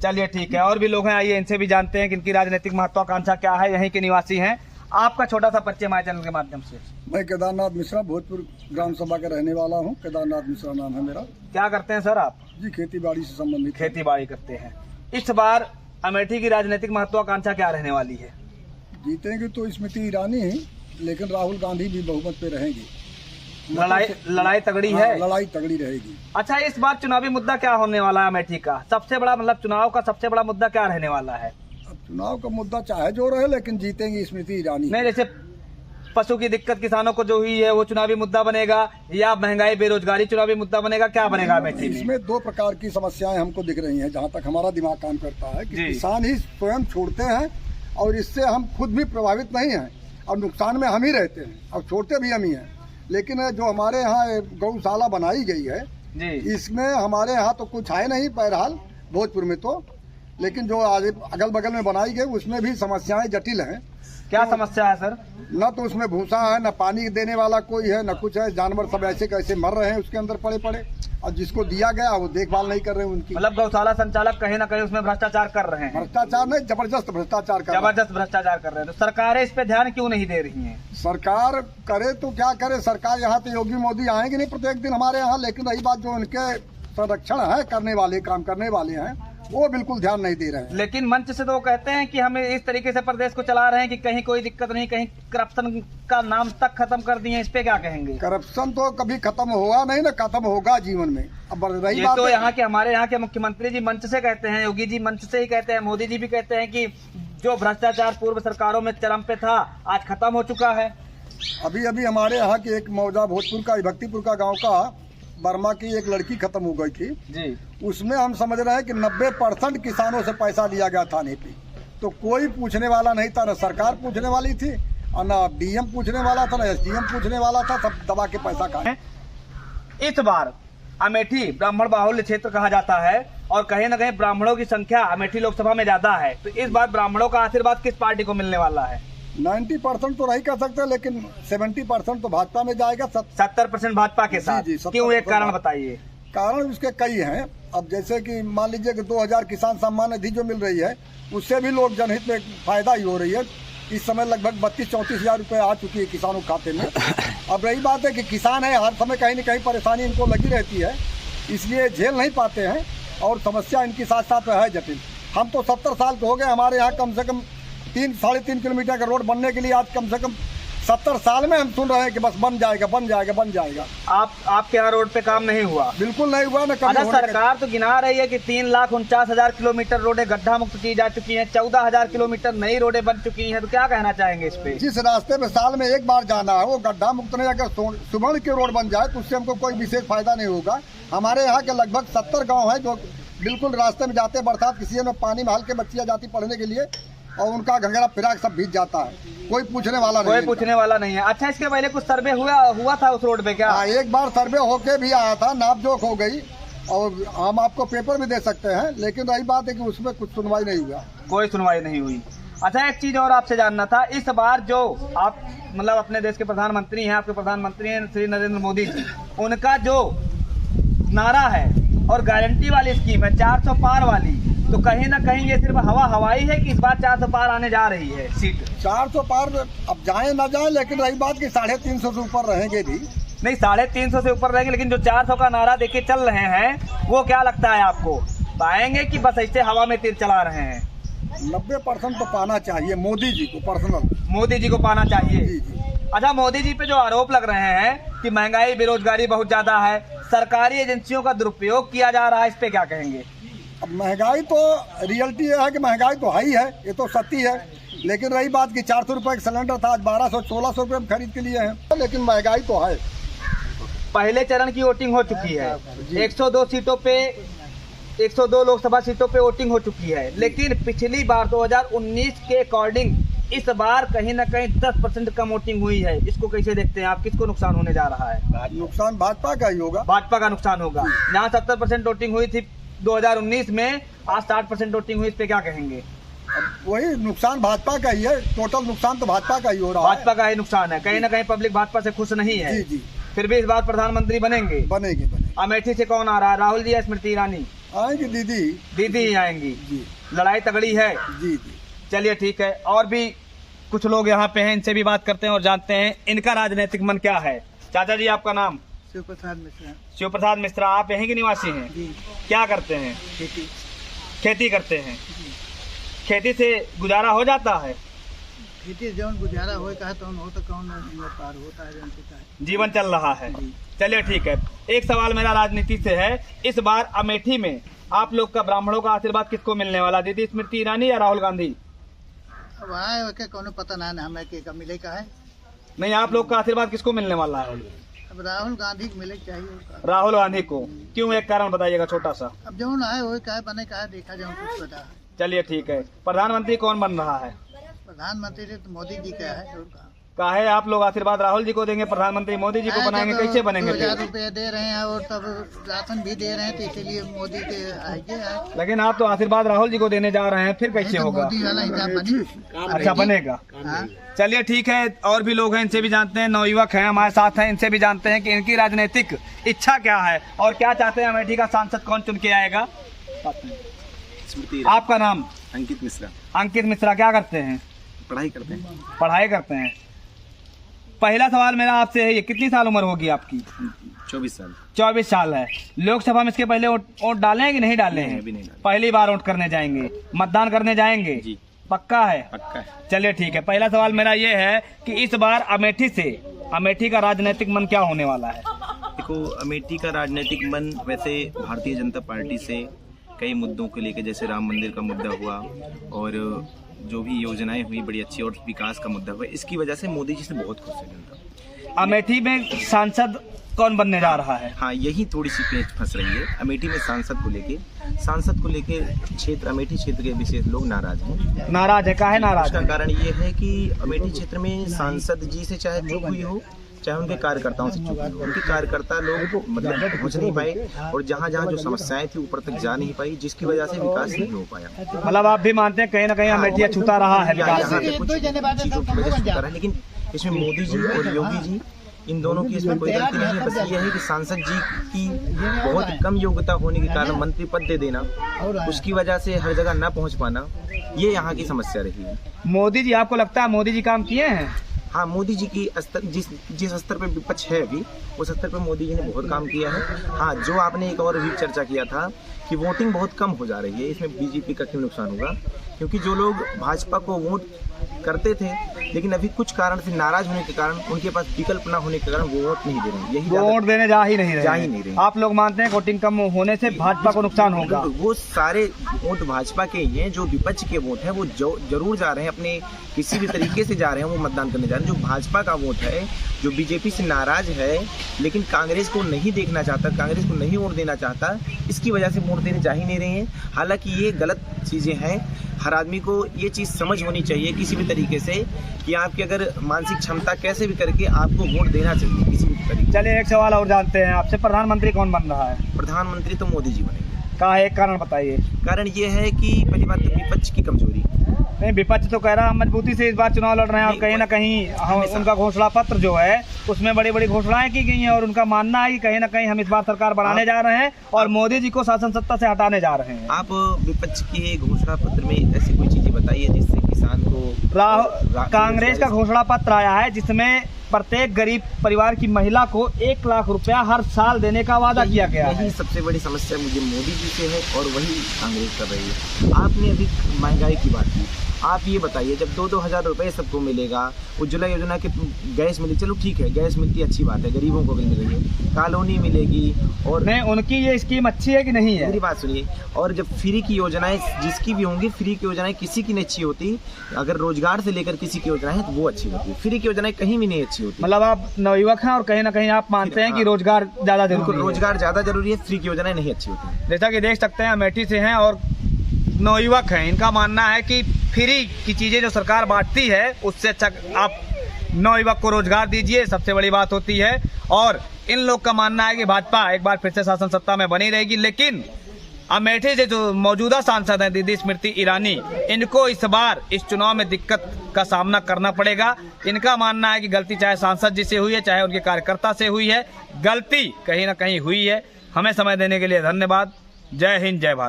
चलिए ठीक है, और भी लोग हैं, आइए इनसे भी जानते हैं कि इनकी राजनीतिक महत्वाकांक्षा क्या है। यहीं के निवासी हैं। आपका छोटा सा परिचय हमारे चैनल के माध्यम से। मैं केदारनाथ मिश्रा भोजपुर ग्राम सभा का रहने वाला हूँ। केदारनाथ मिश्रा नाम है मेरा। क्या करते हैं सर आप? जी खेती बाड़ी से संबंधित। खेती बाड़ी करते हैं। इस बार अमेठी की राजनीतिक महत्वाकांक्षा क्या रहने वाली है? जीतेंगे तो स्मृति ईरानी ही, लेकिन राहुल गांधी भी बहुमत पे रहेंगे। लड़ाई तगड़ी है। लड़ाई तगड़ी रहेगी। अच्छा, इस बार चुनावी मुद्दा क्या होने वाला है अमेठी का? सबसे बड़ा मतलब चुनाव का सबसे बड़ा मुद्दा क्या रहने वाला है? अब चुनाव का मुद्दा चाहे जो रहे, लेकिन जीतेंगे स्मृति ईरानी। नहीं, जैसे पशु की दिक्कत किसानों को जो हुई है वो चुनावी मुद्दा बनेगा, या महंगाई बेरोजगारी चुनावी मुद्दा बनेगा? क्या बनेगा अमेठी में? इसमें दो प्रकार की समस्याएं हमको दिख रही हैं, जहाँ तक हमारा दिमाग काम करता है कि किसान ही स्वयं छोड़ते हैं और इससे हम खुद भी प्रभावित नहीं हैं और नुकसान में हम ही रहते हैं और छोड़ते भी हम ही हैं। लेकिन जो हमारे यहाँ गौशाला बनाई गई है जी, इसमें हमारे यहाँ तो कुछ है नहीं बहरहाल भोजपुर में तो, लेकिन जो अगल बगल में बनाई गई उसमें भी समस्याएं जटिल हैं। क्या समस्या है सर? न तो उसमें भूसा है, न पानी देने वाला कोई है, न कुछ है। जानवर सब ऐसे कैसे मर रहे हैं उसके अंदर पड़े पड़े, और जिसको दिया गया वो देखभाल नहीं कर रहे हैं उनकी। मतलब गौशाला संचालक कहीं ना कहीं उसमें भ्रष्टाचार कर रहे हैं। भ्रष्टाचार नहीं, जबरदस्त भ्रष्टाचार कर रहे हैं। तो सरकारें इस पे ध्यान क्यों नहीं दे रही हैं? सरकार करे तो क्या करे। सरकार यहाँ तो योगी मोदी आएंगे नहीं प्रत्येक दिन हमारे यहाँ, लेकिन रही बात जो उनके संरक्षण है करने वाले, काम करने वाले हैं, वो बिल्कुल ध्यान नहीं दे रहे हैं। लेकिन मंच से तो वो कहते हैं कि हम इस तरीके से प्रदेश को चला रहे हैं कि कहीं कोई दिक्कत नहीं, कहीं करप्शन का नाम तक खत्म कर दिए। इस पे क्या कहेंगे? करप्शन तो कभी खत्म हुआ नहीं ना, खत्म होगा जीवन में। अब रही बात तो यहाँ के हमारे यहाँ के मुख्यमंत्री जी मंच से कहते हैं, योगी जी मंच से ही कहते हैं, मोदी जी भी कहते हैं कि जो भ्रष्टाचार पूर्व सरकारों में चरम पे था आज खत्म हो चुका है। अभी अभी हमारे यहाँ की एक मौजा भोजपुर का भक्तिपुर का गाँव का बर्मा की एक लड़की खत्म हो गई थी जी। उसमें हम समझ रहे हैं कि 90% किसानों से पैसा लिया गया थाने पे, तो कोई पूछने वाला नहीं था। न सरकार पूछने वाली थी और न डीएम पूछने वाला था, न एसडीएम पूछने वाला था। सब दबा के पैसा खाए। इस बार अमेठी ब्राह्मण बाहुल्य क्षेत्र कहा जाता है और कहीं न कहीं ब्राह्मणों की संख्या अमेठी लोकसभा में ज्यादा है, तो इस बार ब्राह्मणों का आशीर्वाद किस पार्टी को मिलने वाला है? 90% तो नहीं कर सकते, लेकिन 70% तो भाजपा में जाएगा। 70% भाजपा के साथ। जी, क्यों? एक कारण बताइए। कारण उसके कई हैं। अब जैसे कि मान लीजिए कि 2000 किसान सम्मान निधि जो मिल रही है, उससे भी लोग जनहित में फायदा ही हो रही है। इस समय लगभग 32-34 हजार रुपये आ चुकी है किसानों के खाते में। अब रही बात है कि किसान है, हर समय कहीं न कहीं परेशानी इनको लगी रहती है, इसलिए झेल नहीं पाते हैं और समस्या इनकी साथ साथ है जटिल। हम तो 70 साल के हो गए, हमारे यहाँ कम से कम 3-3.5 किलोमीटर का रोड बनने के लिए आज कम से कम 70 साल में हम सुन रहे हैं कि बस बन जाएगा बन जाएगा बन जाएगा। आपके यहाँ रोड पे काम नहीं हुआ? बिल्कुल नहीं हुआ। सरकार तो गिना रही है कि 3,49,000 किलोमीटर रोडें गड्ढा मुक्त की जा चुकी हैं, 14,000 किलोमीटर नई रोडें बन चुकी हैं, तो क्या कहना चाहेंगे इस पे? जिस रास्ते में साल में एक बार जाना है वो गड्ढा मुक्त नहीं, अगर सुवर्ण की रोड बन जाए तो उससे हमको कोई विशेष फायदा नहीं होगा। हमारे यहाँ के लगभग 70 गाँव है जो बिल्कुल रास्ते में जाते, बरसात किसी में पानी में हल्के बच्चियाँ जाती पढ़ने के लिए और उनका घंघरा फिराक सब भीग जाता है, कोई पूछने वाला नहीं है। अच्छा, इसके पहले कुछ सर्वे हुआ था उस रोड पे क्या? एक बार सर्वे होके भी आया था, नापजोख हो गई और हम आपको पेपर भी दे सकते हैं, लेकिन रही बात है कि उसमें कुछ सुनवाई नहीं हुआ। कोई सुनवाई नहीं हुई। अच्छा, एक चीज और आपसे जानना था, इस बार जो आप मतलब अपने देश के प्रधानमंत्री हैं, आपके प्रधानमंत्री हैं श्री नरेंद्र मोदी जी, उनका जो नारा है और गारंटी वाली स्कीम है 400 पार वाली, तो कहीं ना कहीं ये सिर्फ हवाई है कि इस बार 400 पार आने जा रही है सीट? 400 पार अब जाए ना जाए, लेकिन रही बात कि 350 से ऊपर रहेंगे भी नहीं। 350 से ऊपर रहेंगे, लेकिन जो 400 का नारा देके चल रहे हैं वो क्या लगता है आपको, पाएंगे कि बस ऐसे हवा में तीर चला रहे हैं? 90% तो पाना चाहिए मोदी जी को, पर्सनल मोदी जी को पाना चाहिए। जी। अच्छा, मोदी जी पे जो आरोप लग रहे हैं कि महंगाई बेरोजगारी बहुत ज्यादा है, सरकारी एजेंसियों का दुरुपयोग किया जा रहा है, इस पे क्या कहेंगे? अब महंगाई तो रियलिटी ये है कि महंगाई तो है ही है, ये तो सत्य है, लेकिन रही बात कि 400 रुपये का सिलेंडर था, आज 1200-1600 रुपये में खरीद के लिए हैं, लेकिन महंगाई तो है। पहले चरण की वोटिंग हो चुकी है, 102 सीटों पे 102 लोकसभा सीटों पे वोटिंग हो चुकी है, लेकिन पिछली बार 2019 के अकॉर्डिंग इस बार कहीं ना कहीं 10% कम वोटिंग हुई है। इसको कैसे देखते हैं आप? किसको नुकसान होने जा रहा है? नुकसान भाजपा का ही होगा। भाजपा का नुकसान होगा। जहाँ 70% वोटिंग हुई थी 2019 में, आज 60% वोटिंग हुई, इस पे क्या कहेंगे? वही नुकसान भाजपा का ही है, टोटल नुकसान तो भाजपा का ही हो रहा है। भाजपा का ही नुकसान है, कहीं ना कहीं पब्लिक भाजपा से खुश नहीं है। जी। फिर भी इस बार प्रधानमंत्री बनेंगे। बनेंगे। अमेठी से कौन आ रहा है, राहुल जी या स्मृति ईरानी? आएंगी दीदी। दीदी ही आएंगी। जी लड़ाई तगड़ी है। जी जी। चलिए ठीक है, और भी कुछ लोग यहाँ पे हैं, इनसे भी बात करते हैं और जानते हैं इनका राजनीतिक मन क्या है। चाचा जी, आपका नाम? शिव प्रसाद मिश्रा। शिव प्रसाद मिश्रा, आप यहीं के निवासी हैं? जी। क्या करते हैं? खेती। खेती करते हैं। खेती से गुजारा हो जाता है? खेती जौन गुजारा हो कहा तो हो तो कौन पार होता है जौन पिता है। जीवन चल रहा है। चलिए ठीक है, एक सवाल मेरा राजनीति से है। इस बार अमेठी में आप लोग का ब्राह्मणों का आशीर्वाद किसको मिलने वाला, दीदी स्मृति ईरानी या राहुल गांधी? अब आए के कौन पता ना हमें के मिले का है। नहीं, आप लोग का आशीर्वाद किसको मिलने वाला है? अब राहुल गांधी को मिले चाहिए। राहुल गांधी को। क्यों, एक कारण बताइएगा छोटा सा। अब जौन आए वो कहा बने कहा देखा जाओ कुछ पता है। चलिए ठीक है, प्रधानमंत्री कौन बन रहा है? प्रधानमंत्री तो मोदी जी का है। और काहे आप लोग आशीर्वाद राहुल जी को देंगे, प्रधानमंत्री मोदी जी को बनाएंगे, कैसे बनेंगे? 2000 रुपये दे रहे हैं और तब राशन भी दे रहे हैं, तो इसीलिए मोदी के आएंगे। लेकिन आप तो आशीर्वाद राहुल जी को देने जा रहे हैं, फिर कैसे होगा? मोदी वाला हिसाब बनी। अच्छा बनेगा। हाँ। चलिए ठीक है, और भी लोग हैं, इनसे भी जानते हैं। नवयुवक हैं हमारे साथ हैं, इनसे भी जानते हैं कि इनकी राजनीतिक इच्छा क्या है और क्या चाहते हैं, अमेठी का सांसद कौन चुन के आएगा। आपका नाम? अंकित मिश्रा। अंकित मिश्रा, क्या करते हैं? पढ़ाई करते हैं। पढ़ाई करते हैं। पहला सवाल मेरा आपसे है, ये कितनी साल उम्र होगी आपकी? 24 साल। 24 साल है। लोकसभा में इसके पहले वोट डाले हैं कि नहीं डाले हैं? अभी नहीं डाले। पहली बार वोट करने जाएंगे, मतदान करने जाएंगे? जी। पक्का है? पक्का है। चलिए ठीक है, पहला सवाल मेरा ये है कि इस बार अमेठी का राजनीतिक मन क्या होने वाला है? देखो, अमेठी का राजनीतिक मन वैसे भारतीय जनता पार्टी से कई मुद्दों को लेकर, जैसे राम मंदिर का मुद्दा हुआ और जो भी योजनाएं हुई बड़ी अच्छी, और विकास का मुद्दा हुआ, इसकी वजह से मोदी जी से बहुत खुश है जनता। अमेठी में सांसद कौन बनने जा रहा है? हाँ, यही थोड़ी सी पेच फंस रही है अमेठी में। सांसद को लेके क्षेत्र, अमेठी क्षेत्र के विशेष लोग नाराज हैं। नाराज है? काहे नाराज उसका है? कारण ये है कि अमेठी क्षेत्र में सांसद जी से चाहे चूक हुई हो, चाहे उनके कार्यकर्ताओं से चूक हुई हो, उनके कार्यकर्ता लोग मतलब पहुंच नहीं पाए, और जहाँ जहाँ जो समस्याएं थी ऊपर तक जा नहीं पाई, जिसकी वजह से विकास नहीं हो पाया। मतलब आप भी मानते हैं कहीं ना कहीं अमेठी छूता रहा है विकास यहाँ से? पे कुछ चीजों की वजह से छूता रहा है, लेकिन इसमें मोदी जी और योगी जी, इन दोनों की इसमें कोई गलती नहीं है। बस ये है कि सांसद जी की बहुत कम योग्यता होने के कारण मंत्री पद दे देना, उसकी वजह से हर जगह न पहुंच पाना, ये यहाँ की समस्या रही है। मोदी जी, आपको लगता है मोदी जी काम किए हैं? हाँ, मोदी जी की स्तर, जिस स्तर पर विपक्ष है अभी, उस स्तर पर मोदी जी ने बहुत काम किया है। हाँ, जो आपने एक और भी चर्चा किया था कि वोटिंग बहुत कम हो जा रही है, इसमें बीजेपी का क्यों नुकसान होगा? क्योंकि जो लोग भाजपा को वोट करते थे, लेकिन अभी कुछ कारण से नाराज होने के कारण, उनके पास विकल्प न होने के कारण वो वोट नहीं दे रहे हैं। यही वोट देने जा ही नहीं रहे। आप लोग मानते हैं वोटिंग कम होने से भाजपा को नुकसान होगा? वो सारे वोट भाजपा के ही हैं, जो विपक्ष के वोट हैं वो जरूर जा रहे हैं, अपने किसी भी तरीके से जा रहे हैं, वो मतदान करने जा रहे हैं। जो भाजपा का वोट है, जो बीजेपी से नाराज है लेकिन कांग्रेस को नहीं देखना चाहता, कांग्रेस को नहीं वोट देना चाहता, इसकी वजह से वोट देने जा ही नहीं रहे हैं। हालांकि ये गलत चीज़ें हैं। हर आदमी को ये चीज़ समझ होनी चाहिए किसी भी तरीके से कि आपकी अगर मानसिक क्षमता कैसे भी करके आपको वोट देना चाहिए किसी भी तरीके। चलिए एक सवाल और जानते हैं आपसे, प्रधानमंत्री कौन बन रहा है? प्रधानमंत्री तो मोदी जी बनेंगे। का एक कारण बताइए। कारण ये है कि पहली बात तो विपक्ष की कमजोरी। नहीं, विपक्ष तो कह रहा हम मजबूती से इस बार चुनाव लड़ रहे हैं, और कहीं ना कहीं उनका घोषणा पत्र जो है उसमें बड़ी बड़ी घोषणाएं की गई हैं, और उनका मानना है कि कहीं ना कहीं हम इस बार सरकार बढ़ाने जा रहे हैं और मोदी जी को शासन सत्ता से हटाने जा रहे हैं। आप विपक्ष के घोषणा पत्र में ऐसी कोई चीजें बताइए जिससे किसान को। कांग्रेस का घोषणा पत्र आया है जिसमें प्रत्येक गरीब परिवार की महिला को 1 लाख रुपया हर साल देने का वादा किया गया है। यही सबसे बड़ी समस्या मुझे मोदी जी से है, और वही कांग्रेस कर रही है। आपने अभी महंगाई की बात की, आप ये बताइए, जब 2-2 हज़ार रुपये सबको मिलेगा, उज्ज्वला योजना के गैस मिली, चलो ठीक है, गैस मिलती अच्छी बात है, गरीबों को भी मिलेगी, कॉलोनी मिलेगी, और नहीं उनकी ये स्कीम अच्छी है कि नहीं है? मेरी बात सुनिए। और जब फ्री की योजनाएं जिसकी भी होंगी, फ्री की योजनाएं किसी की नहीं अच्छी होती। अगर रोजगार से लेकर किसी की योजनाएं तो वो अच्छी होती है, फ्री की योजनाएं कहीं भी नहीं अच्छी होती। मतलब आप नवयुवक हैं और कहीं ना कहीं आप मानते हैं कि रोजगार ज्यादा जरूरी है? रोजगार ज्यादा जरूरी है, फ्री की योजनाएं नहीं अच्छी होती। जैसा कि देख सकते हैं अमेठी से हैं और नवयुवक हैं, इनका मानना है कि फ्री की चीजें जो सरकार बांटती है उससे अच्छा आप नवयुवक को रोजगार दीजिए, सबसे बड़ी बात होती है। और इन लोग का मानना है कि भाजपा एक बार फिर से शासन सत्ता में बनी रहेगी, लेकिन अमेठी से जो मौजूदा सांसद हैं दीदी स्मृति ईरानी, इनको इस बार इस चुनाव में दिक्कत का सामना करना पड़ेगा। इनका मानना है कि गलती चाहे सांसद जी से हुई है, चाहे उनके कार्यकर्ता से हुई है, गलती कहीं ना कहीं हुई है। हमें समय देने के लिए धन्यवाद। जय हिंद, जय भारत।